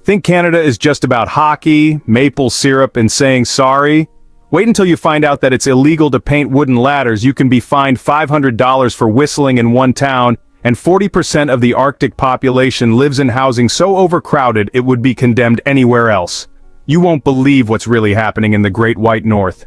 Think Canada is just about hockey, maple syrup, and saying sorry? Wait until you find out that it's illegal to paint wooden ladders. You can be fined $500 for whistling in one town, and 40% of the Arctic population lives in housing so overcrowded it would be condemned anywhere else. You won't believe what's really happening in the Great White North.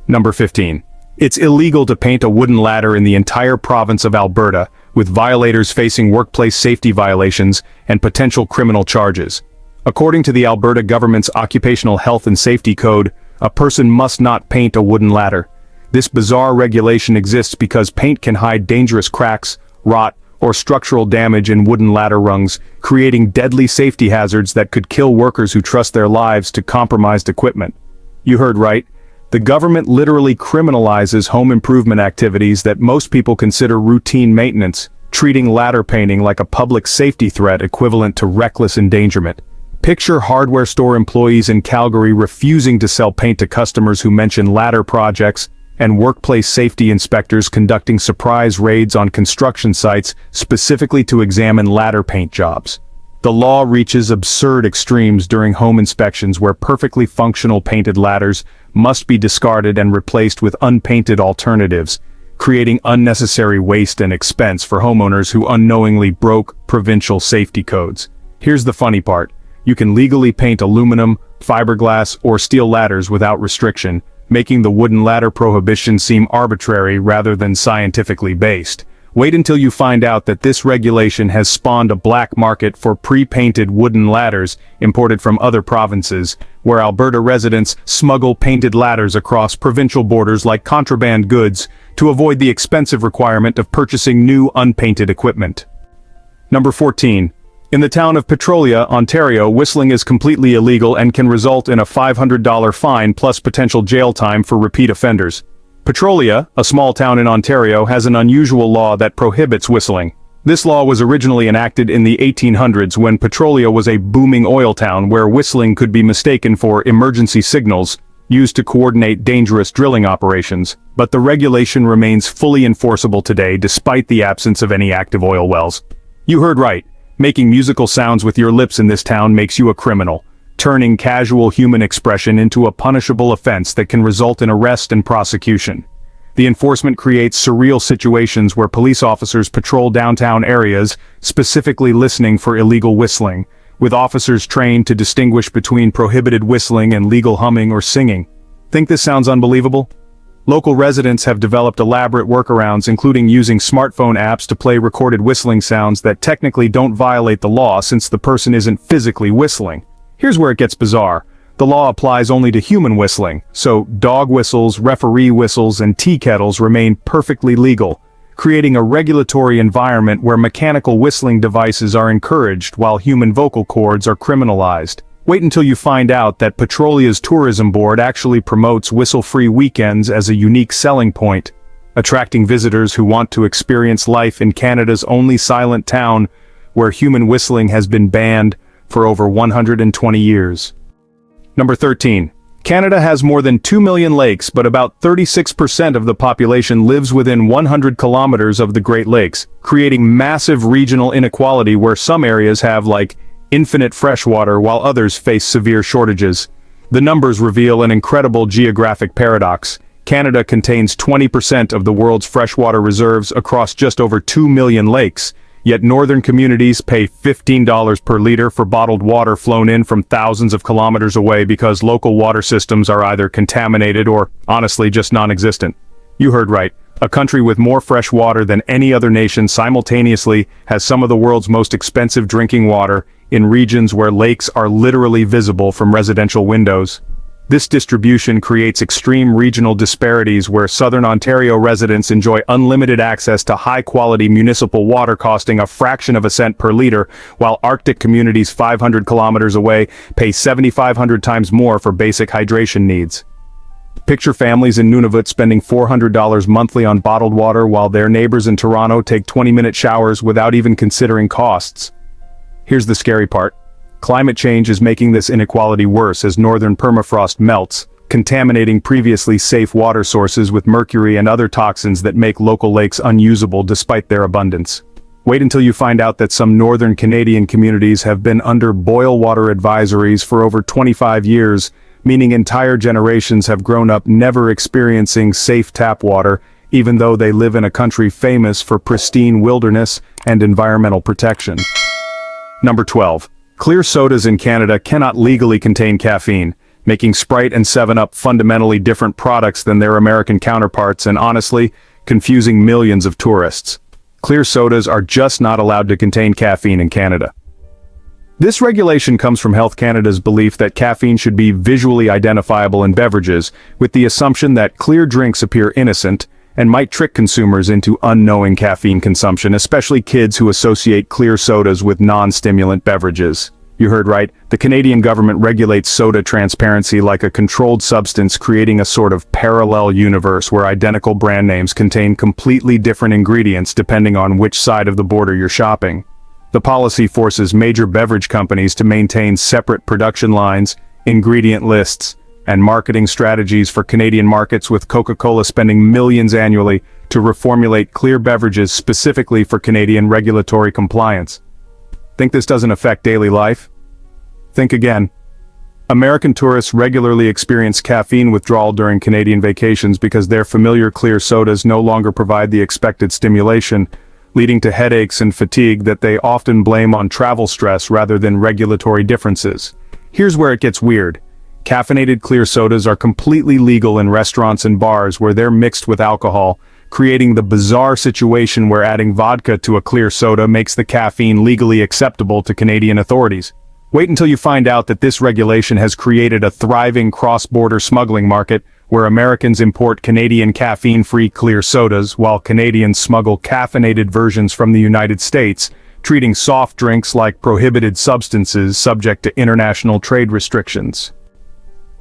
Number 15. It's illegal to paint a wooden ladder in the entire province of Alberta, with violators facing workplace safety violations and potential criminal charges. According to the Alberta government's Occupational Health and Safety Code, a person must not paint a wooden ladder. This bizarre regulation exists because paint can hide dangerous cracks, rot, or structural damage in wooden ladder rungs, creating deadly safety hazards that could kill workers who trust their lives to compromised equipment. You heard right. The government literally criminalizes home improvement activities that most people consider routine maintenance, treating ladder painting like a public safety threat equivalent to reckless endangerment. Picture hardware store employees in Calgary refusing to sell paint to customers who mention ladder projects, and workplace safety inspectors conducting surprise raids on construction sites specifically to examine ladder paint jobs. The law reaches absurd extremes during home inspections where perfectly functional painted ladders must be discarded and replaced with unpainted alternatives, creating unnecessary waste and expense for homeowners who unknowingly broke provincial safety codes. Here's the funny part. You can legally paint aluminum, fiberglass, or steel ladders without restriction, making the wooden ladder prohibition seem arbitrary rather than scientifically based. Wait until you find out that this regulation has spawned a black market for pre-painted wooden ladders imported from other provinces, where Alberta residents smuggle painted ladders across provincial borders like contraband goods to avoid the expensive requirement of purchasing new unpainted equipment. Number 14. In the town of Petrolia, Ontario, whistling is completely illegal and can result in a $500 fine plus potential jail time for repeat offenders. Petrolia, a small town in Ontario, has an unusual law that prohibits whistling. This law was originally enacted in the 1800s when Petrolia was a booming oil town where whistling could be mistaken for emergency signals used to coordinate dangerous drilling operations, but the regulation remains fully enforceable today despite the absence of any active oil wells. You heard right. Making musical sounds with your lips in this town makes you a criminal, turning casual human expression into a punishable offense that can result in arrest and prosecution. The enforcement creates surreal situations where police officers patrol downtown areas, specifically listening for illegal whistling, with officers trained to distinguish between prohibited whistling and legal humming or singing. Think this sounds unbelievable? Local residents have developed elaborate workarounds, including using smartphone apps to play recorded whistling sounds that technically don't violate the law since the person isn't physically whistling. Here's where it gets bizarre. The law applies only to human whistling, so dog whistles, referee whistles, and tea kettles remain perfectly legal, creating a regulatory environment where mechanical whistling devices are encouraged while human vocal cords are criminalized. Wait until you find out that Petrolia's tourism board actually promotes whistle-free weekends as a unique selling point, attracting visitors who want to experience life in Canada's only silent town, where human whistling has been banned for over 120 years. Number 13. Canada has more than 2 million lakes, but about 36% of the population lives within 100 kilometers of the Great Lakes, creating massive regional inequality where some areas have infinite freshwater while others face severe shortages. The numbers reveal an incredible geographic paradox. Canada contains 20% of the world's freshwater reserves across just over 2 million lakes, yet northern communities pay $15 per liter for bottled water flown in from thousands of kilometers away because local water systems are either contaminated or, honestly, just non-existent. You heard right. A country with more fresh water than any other nation simultaneously has some of the world's most expensive drinking water in regions where lakes are literally visible from residential windows. This distribution creates extreme regional disparities where southern Ontario residents enjoy unlimited access to high-quality municipal water costing a fraction of a cent per liter, while Arctic communities 500 kilometers away pay 7,500 times more for basic hydration needs. Picture families in Nunavut spending $400 monthly on bottled water while their neighbors in Toronto take 20-minute showers without even considering costs. Here's the scary part. Climate change is making this inequality worse as northern permafrost melts, contaminating previously safe water sources with mercury and other toxins that make local lakes unusable despite their abundance. Wait until you find out that some northern Canadian communities have been under boil water advisories for over 25 years, meaning entire generations have grown up never experiencing safe tap water, even though they live in a country famous for pristine wilderness and environmental protection. Number 12. Clear sodas in Canada cannot legally contain caffeine, making Sprite and 7-Up fundamentally different products than their American counterparts and honestly, confusing millions of tourists. Clear sodas are just not allowed to contain caffeine in Canada. This regulation comes from Health Canada's belief that caffeine should be visually identifiable in beverages, with the assumption that clear drinks appear innocent and might trick consumers into unknowing caffeine consumption, especially kids who associate clear sodas with non-stimulant beverages. You heard right, the Canadian government regulates soda transparency like a controlled substance, creating a sort of parallel universe where identical brand names contain completely different ingredients depending on which side of the border you're shopping. The policy forces major beverage companies to maintain separate production lines, ingredient lists, and marketing strategies for Canadian markets, with Coca-Cola spending millions annually to reformulate clear beverages specifically for Canadian regulatory compliance. Think this doesn't affect daily life? Think again. American tourists regularly experience caffeine withdrawal during Canadian vacations because their familiar clear sodas no longer provide the expected stimulation, leading to headaches and fatigue that they often blame on travel stress rather than regulatory differences. Here's where it gets weird. Caffeinated clear sodas are completely legal in restaurants and bars where they're mixed with alcohol, creating the bizarre situation where adding vodka to a clear soda makes the caffeine legally acceptable to Canadian authorities. Wait until you find out that this regulation has created a thriving cross-border smuggling market where Americans import Canadian caffeine-free clear sodas while Canadians smuggle caffeinated versions from the United States, treating soft drinks like prohibited substances subject to international trade restrictions.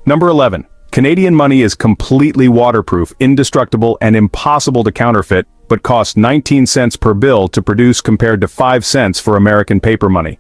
Number 11. Canadian money is completely waterproof, indestructible, and impossible to counterfeit, but costs 19 cents per bill to produce compared to 5 cents for American paper money.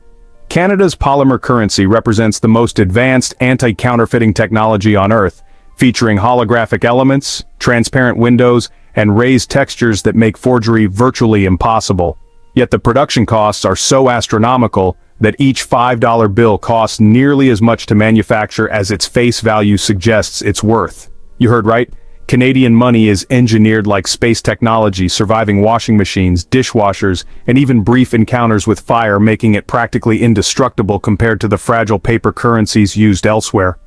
Canada's polymer currency represents the most advanced anti-counterfeiting technology on Earth, featuring holographic elements, transparent windows, and raised textures that make forgery virtually impossible. Yet the production costs are so astronomical that each $5 bill costs nearly as much to manufacture as its face value suggests it's worth. You heard right? Canadian money is engineered like space technology, surviving washing machines, dishwashers, and even brief encounters with fire, making it practically indestructible compared to the fragile paper currencies used elsewhere.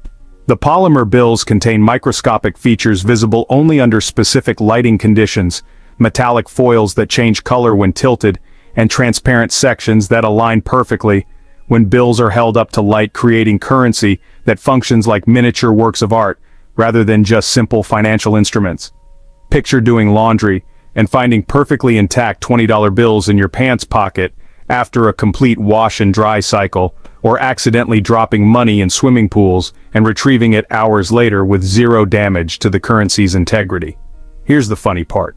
The polymer bills contain microscopic features visible only under specific lighting conditions, metallic foils that change color when tilted, and transparent sections that align perfectly when bills are held up to light, creating currency that functions like miniature works of art, rather than just simple financial instruments. Picture doing laundry and finding perfectly intact $20 bills in your pants pocket after a complete wash and dry cycle, or accidentally dropping money in swimming pools and retrieving it hours later with zero damage to the currency's integrity. Here's the funny part.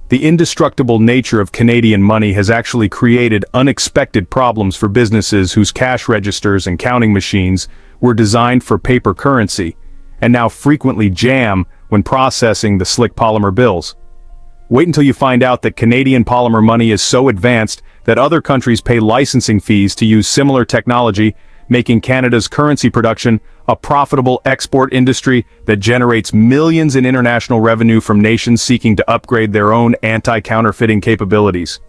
The indestructible nature of Canadian money has actually created unexpected problems for businesses whose cash registers and counting machines were designed for paper currency, and now frequently jam when processing the slick polymer bills. Wait until you find out that Canadian polymer money is so advanced that other countries pay licensing fees to use similar technology, making Canada's currency production a profitable export industry that generates millions in international revenue from nations seeking to upgrade their own anti-counterfeiting capabilities.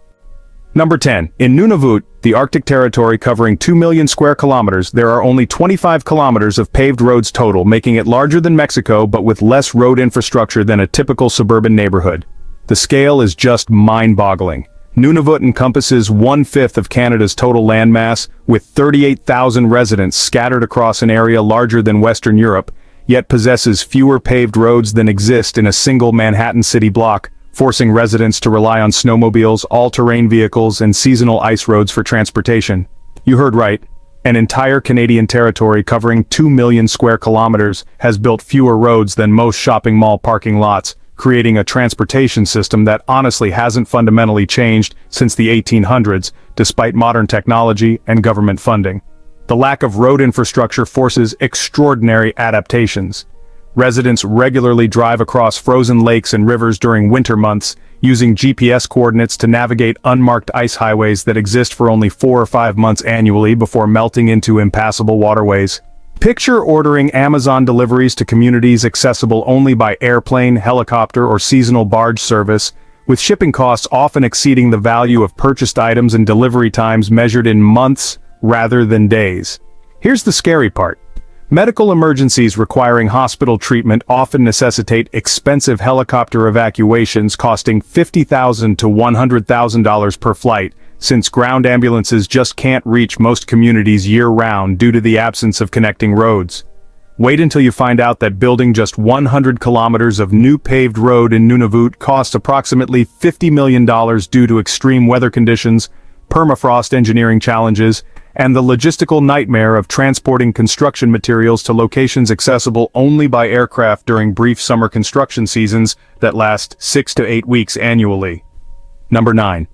Number 10. In Nunavut, the Arctic territory covering 2 million square kilometers, there are only 25 kilometers of paved roads total, making it larger than Mexico but with less road infrastructure than a typical suburban neighborhood. The scale is just mind-boggling. Nunavut encompasses 1/5 of Canada's total landmass, with 38,000 residents scattered across an area larger than Western Europe, yet possesses fewer paved roads than exist in a single Manhattan city block, forcing residents to rely on snowmobiles, all-terrain vehicles, and seasonal ice roads for transportation. You heard right. An entire Canadian territory covering 2 million square kilometers has built fewer roads than most shopping mall parking lots, creating a transportation system that honestly hasn't fundamentally changed since the 1800s, despite modern technology and government funding. The lack of road infrastructure forces extraordinary adaptations. Residents regularly drive across frozen lakes and rivers during winter months, using GPS coordinates to navigate unmarked ice highways that exist for only 4 or 5 months annually before melting into impassable waterways. Picture ordering Amazon deliveries to communities accessible only by airplane, helicopter, or seasonal barge service, with shipping costs often exceeding the value of purchased items and delivery times measured in months rather than days. Here's the scary part. Medical emergencies requiring hospital treatment often necessitate expensive helicopter evacuations costing $50,000 to $100,000 per flight, since ground ambulances just can't reach most communities year-round due to the absence of connecting roads. Wait until you find out that building just 100 kilometers of new paved road in Nunavut costs approximately $50 million due to extreme weather conditions, permafrost engineering challenges, and the logistical nightmare of transporting construction materials to locations accessible only by aircraft during brief summer construction seasons that last 6 to 8 weeks annually. Number 9.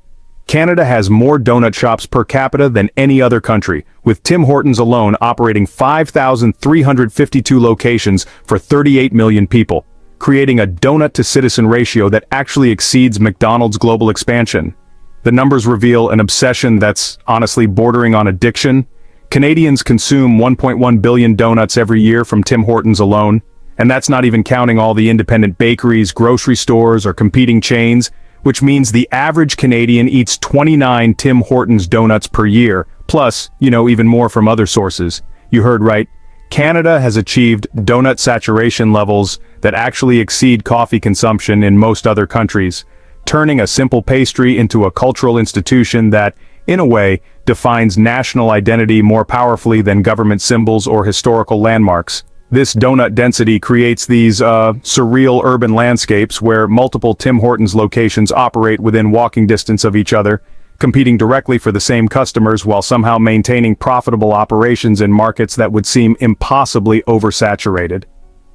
Canada has more donut shops per capita than any other country, with Tim Hortons alone operating 5,352 locations for 38 million people, creating a donut-to-citizen ratio that actually exceeds McDonald's global expansion. The numbers reveal an obsession that's honestly bordering on addiction. Canadians consume 1.1 billion donuts every year from Tim Hortons alone, and that's not even counting all the independent bakeries, grocery stores, or competing chains, which means the average Canadian eats 29 Tim Hortons donuts per year, plus, even more from other sources. You heard right. Canada has achieved donut saturation levels that actually exceed coffee consumption in most other countries, turning a simple pastry into a cultural institution that, in a way, defines national identity more powerfully than government symbols or historical landmarks. This donut density creates these surreal urban landscapes where multiple Tim Hortons locations operate within walking distance of each other, competing directly for the same customers while somehow maintaining profitable operations in markets that would seem impossibly oversaturated.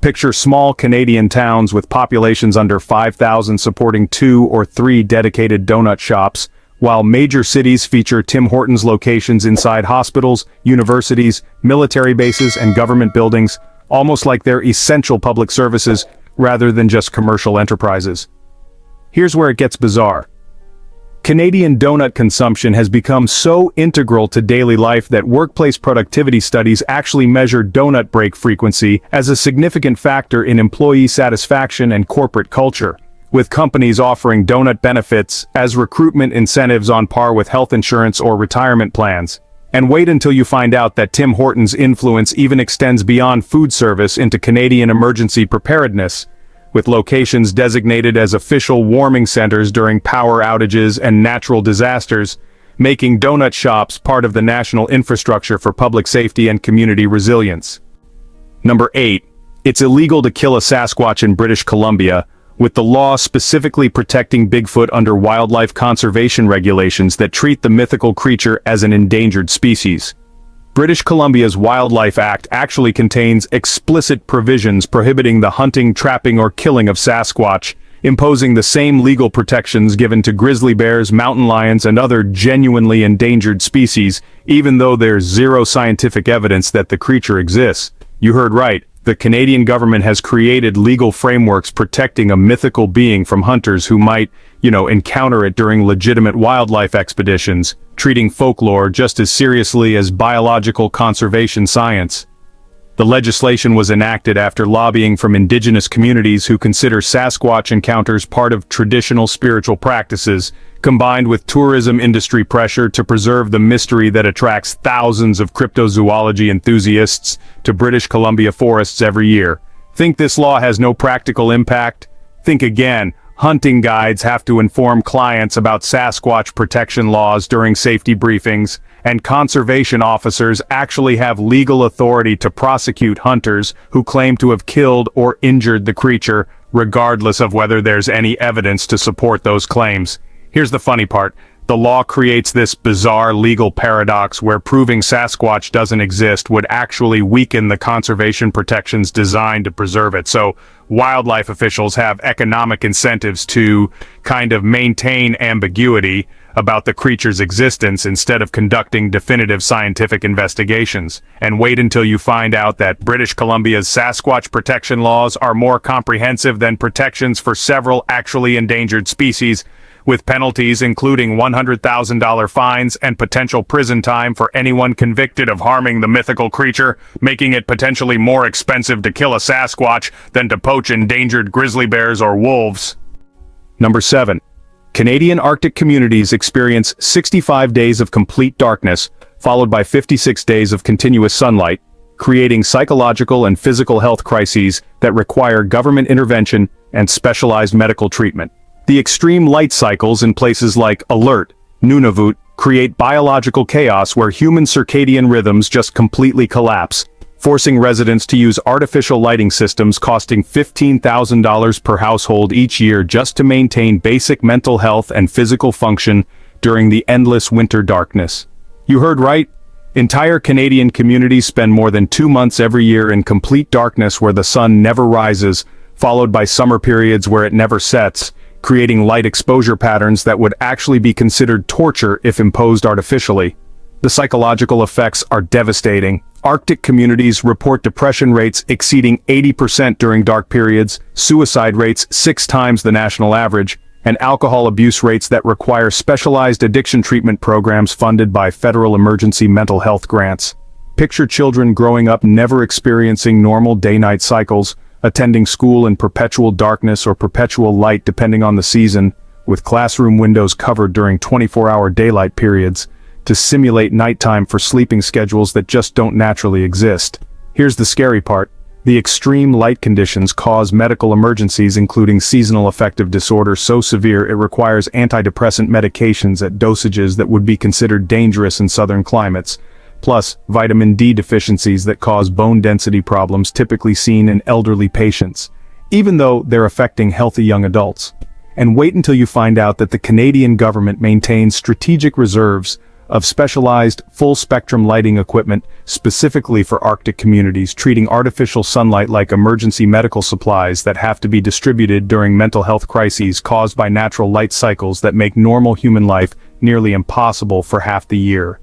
Picture small Canadian towns with populations under 5,000 supporting 2 or 3 dedicated donut shops, while major cities feature Tim Hortons locations inside hospitals, universities, military bases, and government buildings, almost like they're essential public services rather than just commercial enterprises. Here's where it gets bizarre. Canadian donut consumption has become so integral to daily life that workplace productivity studies actually measure donut break frequency as a significant factor in employee satisfaction and corporate culture, with companies offering donut benefits as recruitment incentives on par with health insurance or retirement plans. And wait until you find out that Tim Hortons' influence even extends beyond food service into Canadian emergency preparedness, with locations designated as official warming centers during power outages and natural disasters, making donut shops part of the national infrastructure for public safety and community resilience. Number 8. It's illegal to kill a Sasquatch in British Columbia, with the law specifically protecting Bigfoot under wildlife conservation regulations that treat the mythical creature as an endangered species. British Columbia's Wildlife Act actually contains explicit provisions prohibiting the hunting, trapping, or killing of Sasquatch, imposing the same legal protections given to grizzly bears, mountain lions, and other genuinely endangered species, even though there's zero scientific evidence that the creature exists. You heard right. The Canadian government has created legal frameworks protecting a mythical being from hunters who might, encounter it during legitimate wildlife expeditions, treating folklore just as seriously as biological conservation science. The legislation was enacted after lobbying from indigenous communities who consider Sasquatch encounters part of traditional spiritual practices, combined with tourism industry pressure to preserve the mystery that attracts thousands of cryptozoology enthusiasts to British Columbia forests every year. Think this law has no practical impact? Think again. Hunting guides have to inform clients about Sasquatch protection laws during safety briefings, and conservation officers actually have legal authority to prosecute hunters who claim to have killed or injured the creature, regardless of whether there's any evidence to support those claims. Here's the funny part. The law creates this bizarre legal paradox where proving Sasquatch doesn't exist would actually weaken the conservation protections designed to preserve it. So wildlife officials have economic incentives to kind of maintain ambiguity, about the creature's existence instead of conducting definitive scientific investigations. And wait until you find out that British Columbia's Sasquatch protection laws are more comprehensive than protections for several actually endangered species, with penalties including $100,000 fines and potential prison time for anyone convicted of harming the mythical creature, making it potentially more expensive to kill a Sasquatch than to poach endangered grizzly bears or wolves. Number 7. Canadian Arctic communities experience 65 days of complete darkness, followed by 56 days of continuous sunlight, creating psychological and physical health crises that require government intervention and specialized medical treatment. The extreme light cycles in places like Alert, Nunavut, create biological chaos where human circadian rhythms just completely collapse, forcing residents to use artificial lighting systems costing $15,000 per household each year just to maintain basic mental health and physical function during the endless winter darkness. You heard right. Entire Canadian communities spend more than 2 months every year in complete darkness where the sun never rises, followed by summer periods where it never sets, creating light exposure patterns that would actually be considered torture if imposed artificially. The psychological effects are devastating. Arctic communities report depression rates exceeding 80% during dark periods, suicide rates 6 times the national average, and alcohol abuse rates that require specialized addiction treatment programs funded by federal emergency mental health grants. Picture children growing up never experiencing normal day-night cycles, attending school in perpetual darkness or perpetual light depending on the season, with classroom windows covered during 24-hour daylight periods, to simulate nighttime for sleeping schedules that just don't naturally exist. Here's the scary part. The extreme light conditions cause medical emergencies including seasonal affective disorder so severe it requires antidepressant medications at dosages that would be considered dangerous in southern climates, plus vitamin D deficiencies that cause bone density problems typically seen in elderly patients, even though they're affecting healthy young adults. And wait until you find out that the Canadian government maintains strategic reserves of specialized, full-spectrum lighting equipment specifically for Arctic communities, treating artificial sunlight like emergency medical supplies that have to be distributed during mental health crises caused by natural light cycles that make normal human life nearly impossible for half the year.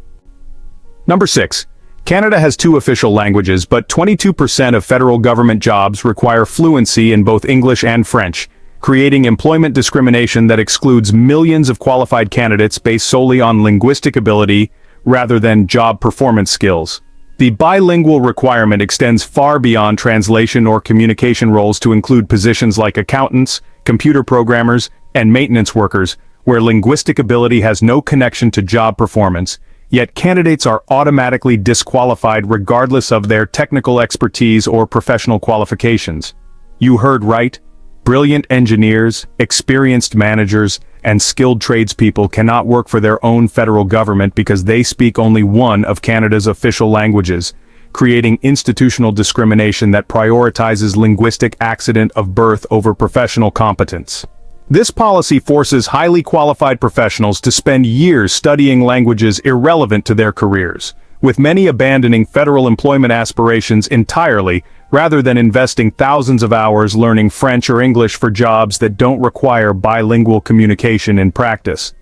Number 6. Canada has 2 official languages, but 22% of federal government jobs require fluency in both English and French, creating employment discrimination that excludes millions of qualified candidates based solely on linguistic ability rather than job performance skills. The bilingual requirement extends far beyond translation or communication roles to include positions like accountants, computer programmers, and maintenance workers, where linguistic ability has no connection to job performance. Yet candidates are automatically disqualified regardless of their technical expertise or professional qualifications. You heard right. Brilliant engineers, experienced managers, and skilled tradespeople cannot work for their own federal government because they speak only one of Canada's official languages, creating institutional discrimination that prioritizes linguistic accident of birth over professional competence. This policy forces highly qualified professionals to spend years studying languages irrelevant to their careers, with many abandoning federal employment aspirations entirely rather than investing thousands of hours learning French or English for jobs that don't require bilingual communication in practice.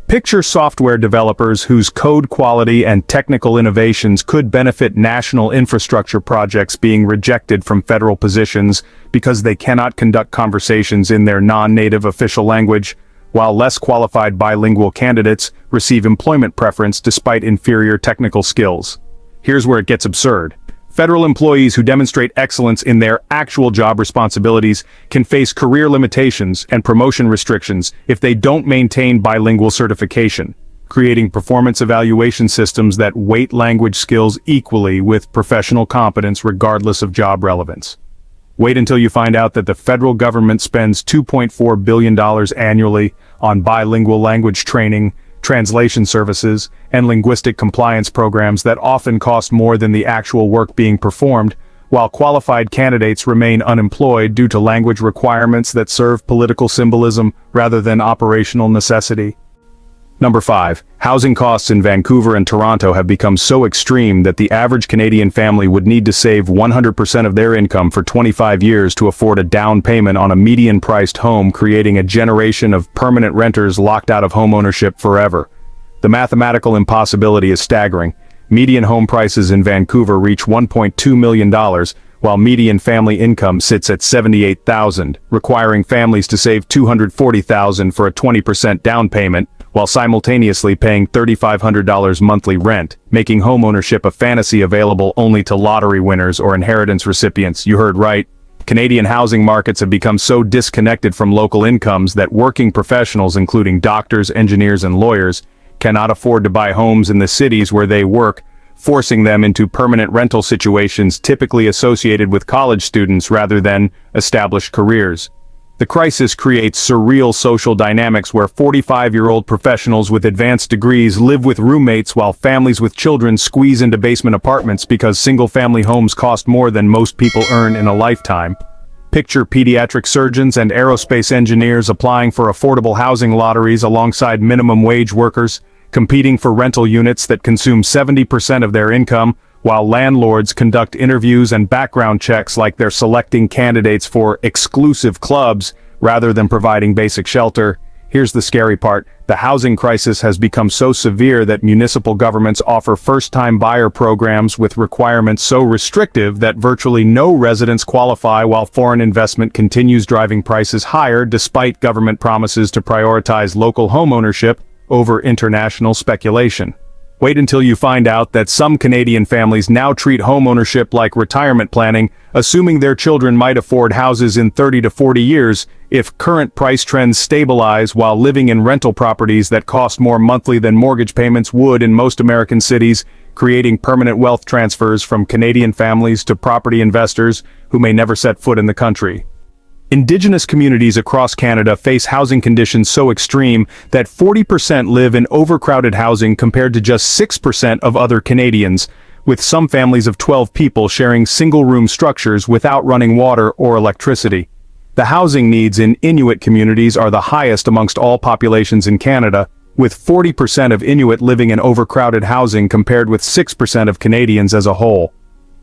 Picture software developers whose code quality and technical innovations could benefit national infrastructure projects being rejected from federal positions because they cannot conduct conversations in their non-native official language, while less qualified bilingual candidates receive employment preference despite inferior technical skills. Here's where it gets absurd. Federal employees who demonstrate excellence in their actual job responsibilities can face career limitations and promotion restrictions if they don't maintain bilingual certification, creating performance evaluation systems that weight language skills equally with professional competence regardless of job relevance. Wait until you find out that the federal government spends $2.4 billion annually on bilingual language training, translation services, and linguistic compliance programs that often cost more than the actual work being performed, while qualified candidates remain unemployed due to language requirements that serve political symbolism rather than operational necessity. Number 5. Housing costs in Vancouver and Toronto have become so extreme that the average Canadian family would need to save 100% of their income for 25 years to afford a down payment on a median-priced home, creating a generation of permanent renters locked out of homeownership forever. The mathematical impossibility is staggering. Median home prices in Vancouver reach $1.2 million, while median family income sits at $78,000, requiring families to save $240,000 for a 20% down payment, while simultaneously paying $3,500 monthly rent, making homeownership a fantasy available only to lottery winners or inheritance recipients. You heard right. Canadian housing markets have become so disconnected from local incomes that working professionals, including doctors, engineers, and lawyers, cannot afford to buy homes in the cities where they work, forcing them into permanent rental situations typically associated with college students rather than established careers. The crisis creates surreal social dynamics where 45-year-old professionals with advanced degrees live with roommates while families with children squeeze into basement apartments because single-family homes cost more than most people earn in a lifetime. Picture pediatric surgeons and aerospace engineers applying for affordable housing lotteries alongside minimum wage workers, competing for rental units that consume 70% of their income, while landlords conduct interviews and background checks like they're selecting candidates for exclusive clubs rather than providing basic shelter. Here's the scary part. The housing crisis has become so severe that municipal governments offer first-time buyer programs with requirements so restrictive that virtually no residents qualify, while foreign investment continues driving prices higher despite government promises to prioritize local homeownership over international speculation. Wait until you find out that some Canadian families now treat homeownership like retirement planning, assuming their children might afford houses in 30 to 40 years if current price trends stabilize, while living in rental properties that cost more monthly than mortgage payments would in most American cities, creating permanent wealth transfers from Canadian families to property investors who may never set foot in the country. Indigenous communities across Canada face housing conditions so extreme that 40% live in overcrowded housing compared to just 6% of other Canadians, with some families of 12 people sharing single-room structures without running water or electricity. The housing needs in Inuit communities are the highest amongst all populations in Canada, with 40% of Inuit living in overcrowded housing compared with 6% of Canadians as a whole.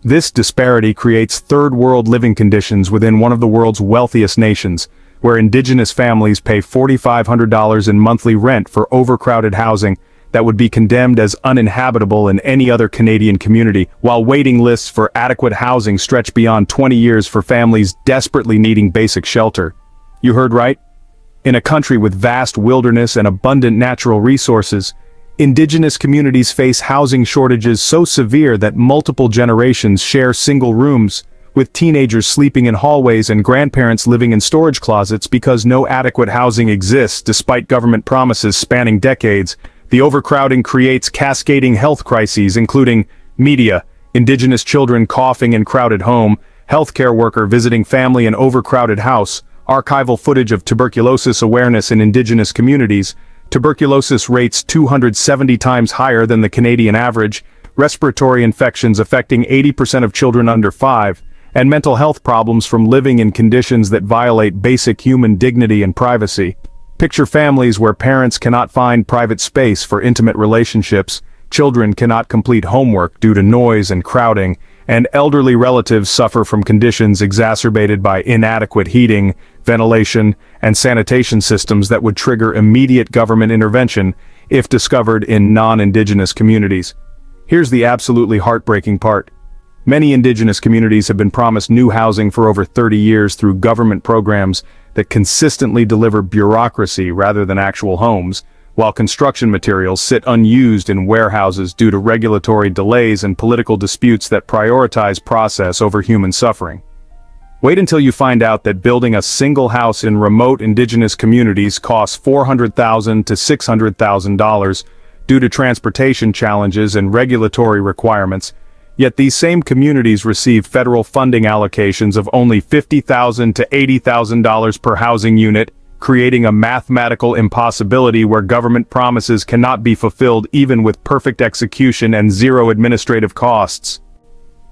This disparity creates third-world living conditions within one of the world's wealthiest nations, where Indigenous families pay $4,500 in monthly rent for overcrowded housing that would be condemned as uninhabitable in any other Canadian community, while waiting lists for adequate housing stretch beyond 20 years for families desperately needing basic shelter. You heard right? In a country with vast wilderness and abundant natural resources, Indigenous communities face housing shortages so severe that multiple generations share single rooms, with teenagers sleeping in hallways and grandparents living in storage closets because no adequate housing exists despite government promises spanning decades. The overcrowding creates cascading health crises including media, Indigenous children coughing in crowded home, healthcare worker visiting family in overcrowded house, archival footage of tuberculosis awareness in Indigenous communities, tuberculosis rates 270 times higher than the Canadian average, respiratory infections affecting 80% of children under 5, and mental health problems from living in conditions that violate basic human dignity and privacy. Picture families where parents cannot find private space for intimate relationships, children cannot complete homework due to noise and crowding, and elderly relatives suffer from conditions exacerbated by inadequate heating, ventilation, and sanitation systems that would trigger immediate government intervention if discovered in non-Indigenous communities. Here's the absolutely heartbreaking part. Many Indigenous communities have been promised new housing for over 30 years through government programs that consistently deliver bureaucracy rather than actual homes, while construction materials sit unused in warehouses due to regulatory delays and political disputes that prioritize process over human suffering. Wait until you find out that building a single house in remote Indigenous communities costs $400,000 to $600,000 due to transportation challenges and regulatory requirements, yet these same communities receive federal funding allocations of only $50,000 to $80,000 per housing unit, creating a mathematical impossibility where government promises cannot be fulfilled even with perfect execution and zero administrative costs.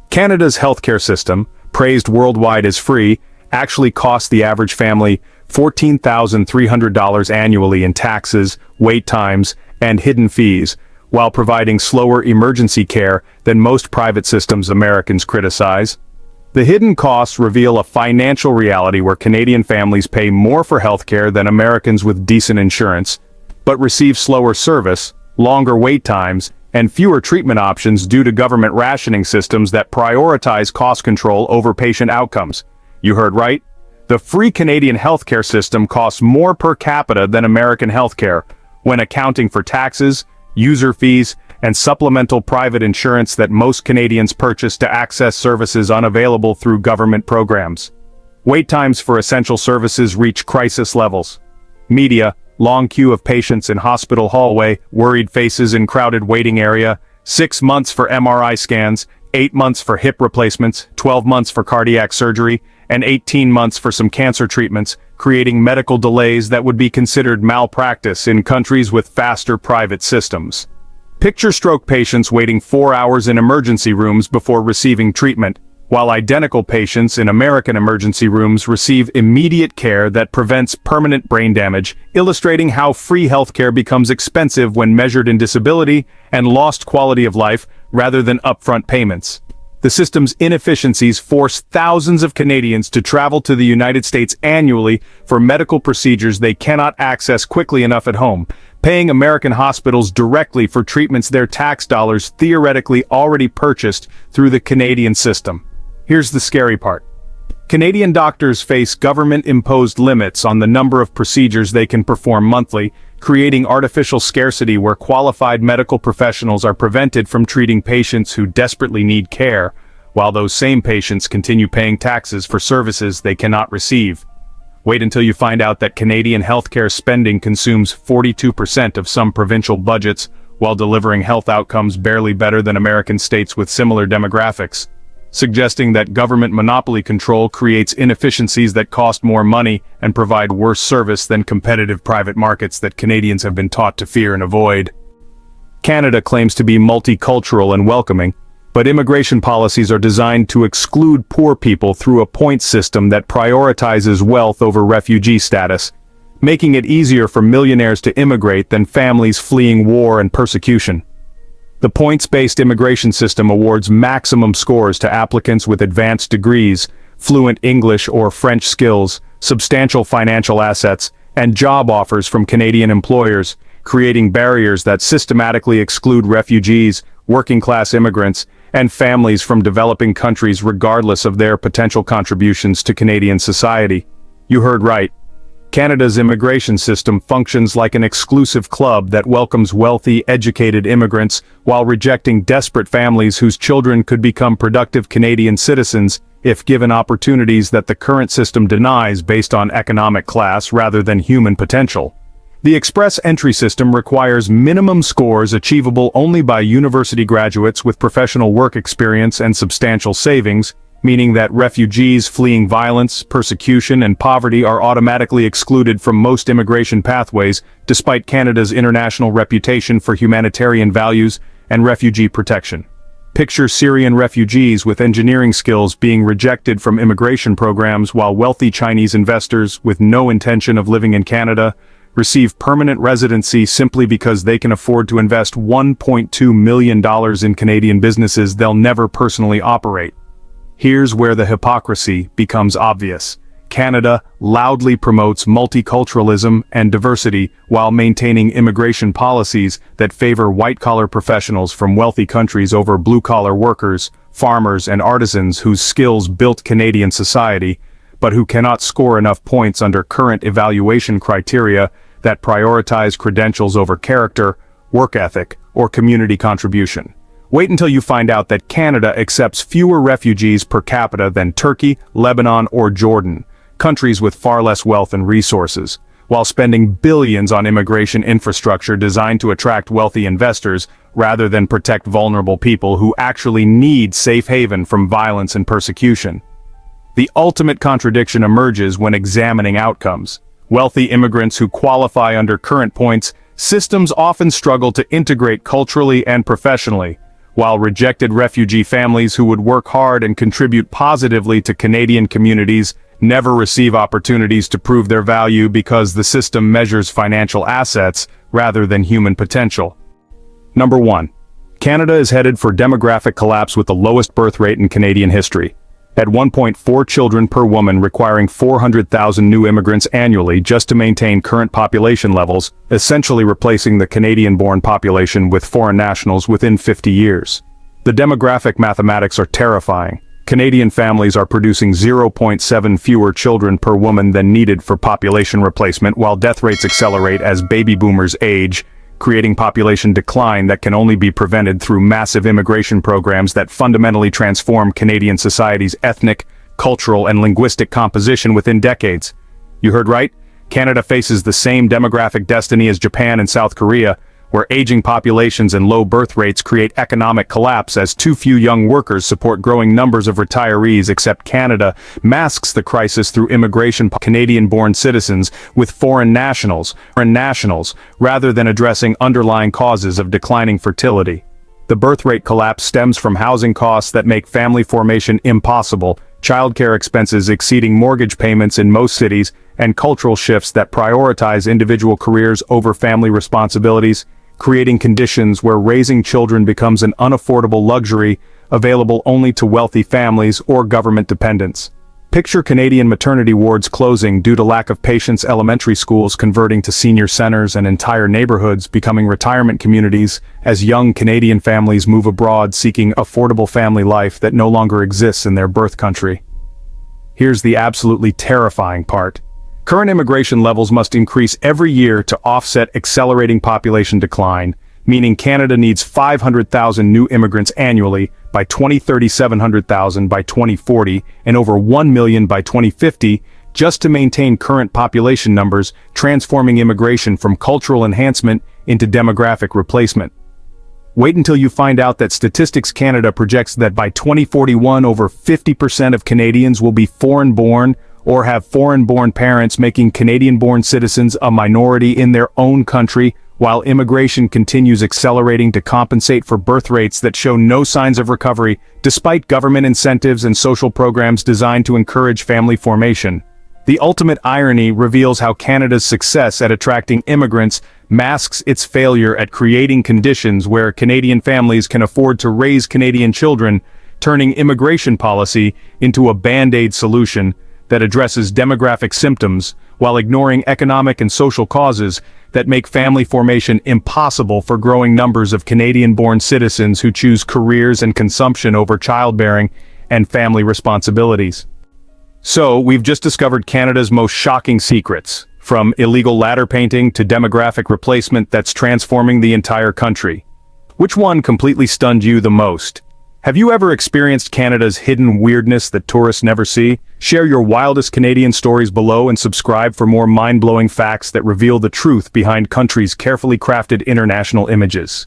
Canada's healthcare system, praised worldwide as free, actually costs the average family $14,300 annually in taxes, wait times, and hidden fees, while providing slower emergency care than most private systems Americans criticize. The hidden costs reveal a financial reality where Canadian families pay more for healthcare than Americans with decent insurance, but receive slower service, longer wait times, and fewer treatment options due to government rationing systems that prioritize cost control over patient outcomes. You heard right? The free Canadian healthcare system costs more per capita than American healthcare, when accounting for taxes, user fees, and supplemental private insurance that most Canadians purchase to access services unavailable through government programs. Wait times for essential services reach crisis levels. Media, long queue of patients in hospital hallway, worried faces in crowded waiting area, 6 months for MRI scans, 8 months for hip replacements, 12 months for cardiac surgery, and 18 months for some cancer treatments, creating medical delays that would be considered malpractice in countries with faster private systems. Picture stroke patients waiting 4 hours in emergency rooms before receiving treatment, while identical patients in American emergency rooms receive immediate care that prevents permanent brain damage, illustrating how free healthcare becomes expensive when measured in disability and lost quality of life rather than upfront payments. The system's inefficiencies force thousands of Canadians to travel to the United States annually for medical procedures they cannot access quickly enough at home, paying American hospitals directly for treatments their tax dollars theoretically already purchased through the Canadian system. Here's the scary part. Canadian doctors face government-imposed limits on the number of procedures they can perform monthly, creating artificial scarcity where qualified medical professionals are prevented from treating patients who desperately need care, while those same patients continue paying taxes for services they cannot receive. Wait until you find out that Canadian healthcare spending consumes 42% of some provincial budgets, while delivering health outcomes barely better than American states with similar demographics, suggesting that government monopoly control creates inefficiencies that cost more money and provide worse service than competitive private markets that Canadians have been taught to fear and avoid. Canada claims to be multicultural and welcoming, but immigration policies are designed to exclude poor people through a points system that prioritizes wealth over refugee status, making it easier for millionaires to immigrate than families fleeing war and persecution. The points-based immigration system awards maximum scores to applicants with advanced degrees, fluent English or French skills, substantial financial assets, and job offers from Canadian employers, creating barriers that systematically exclude refugees, working-class immigrants, and families from developing countries regardless of their potential contributions to Canadian society. You heard right. Canada's immigration system functions like an exclusive club that welcomes wealthy, educated immigrants while rejecting desperate families whose children could become productive Canadian citizens if given opportunities that the current system denies based on economic class rather than human potential. The express entry system requires minimum scores achievable only by university graduates with professional work experience and substantial savings, meaning that refugees fleeing violence, persecution, and poverty are automatically excluded from most immigration pathways, despite Canada's international reputation for humanitarian values and refugee protection. Picture Syrian refugees with engineering skills being rejected from immigration programs while wealthy Chinese investors with no intention of living in Canada receive permanent residency simply because they can afford to invest $1.2 million in Canadian businesses they'll never personally operate. Here's where the hypocrisy becomes obvious. Canada loudly promotes multiculturalism and diversity while maintaining immigration policies that favor white-collar professionals from wealthy countries over blue-collar workers, farmers, and artisans whose skills built Canadian society, but who cannot score enough points under current evaluation criteria that prioritize credentials over character, work ethic, or community contribution. Wait until you find out that Canada accepts fewer refugees per capita than Turkey, Lebanon, or Jordan, countries with far less wealth and resources, while spending billions on immigration infrastructure designed to attract wealthy investors rather than protect vulnerable people who actually need safe haven from violence and persecution. The ultimate contradiction emerges when examining outcomes. Wealthy immigrants who qualify under current points systems often struggle to integrate culturally and professionally, while rejected refugee families who would work hard and contribute positively to Canadian communities never receive opportunities to prove their value because the system measures financial assets rather than human potential. Number 1. Canada is headed for demographic collapse with the lowest birth rate in Canadian history. At 1.4 children per woman, requiring 400,000 new immigrants annually just to maintain current population levels, essentially replacing the Canadian-born population with foreign nationals within 50 years. The demographic mathematics are terrifying. Canadian families are producing 0.7 fewer children per woman than needed for population replacement, while death rates accelerate as baby boomers age, creating population decline that can only be prevented through massive immigration programs that fundamentally transform Canadian society's ethnic, cultural, and linguistic composition within decades. You heard right? Canada faces the same demographic destiny as Japan and South Korea, where aging populations and low birth rates create economic collapse as too few young workers support growing numbers of retirees. Except Canada masks the crisis through immigration Canadian-born citizens with foreign nationals, rather than addressing underlying causes of declining fertility. The birth rate collapse stems from housing costs that make family formation impossible, childcare expenses exceeding mortgage payments in most cities, and cultural shifts that prioritize individual careers over family responsibilities, creating conditions where raising children becomes an unaffordable luxury available only to wealthy families or government dependents. Picture Canadian maternity wards closing due to lack of patients, elementary schools converting to senior centers, and entire neighborhoods becoming retirement communities as young Canadian families move abroad seeking affordable family life that no longer exists in their birth country. Here's the absolutely terrifying part. Current immigration levels must increase every year to offset accelerating population decline, meaning Canada needs 500,000 new immigrants annually by 2030, 700,000 by 2040, and over 1 million by 2050, just to maintain current population numbers, transforming immigration from cultural enhancement into demographic replacement. Wait until you find out that Statistics Canada projects that by 2041 over 50% of Canadians will be foreign-born or have foreign-born parents, making Canadian-born citizens a minority in their own country, while immigration continues accelerating to compensate for birth rates that show no signs of recovery, despite government incentives and social programs designed to encourage family formation. The ultimate irony reveals how Canada's success at attracting immigrants masks its failure at creating conditions where Canadian families can afford to raise Canadian children, turning immigration policy into a band-aid solution that addresses demographic symptoms while ignoring economic and social causes that make family formation impossible for growing numbers of Canadian-born citizens who choose careers and consumption over childbearing and family responsibilities. So, we've just discovered Canada's most shocking secrets, from illegal ladder painting to demographic replacement that's transforming the entire country. Which one completely stunned you the most? Have you ever experienced Canada's hidden weirdness that tourists never see? Share your wildest Canadian stories below and subscribe for more mind-blowing facts that reveal the truth behind countries' carefully crafted international images.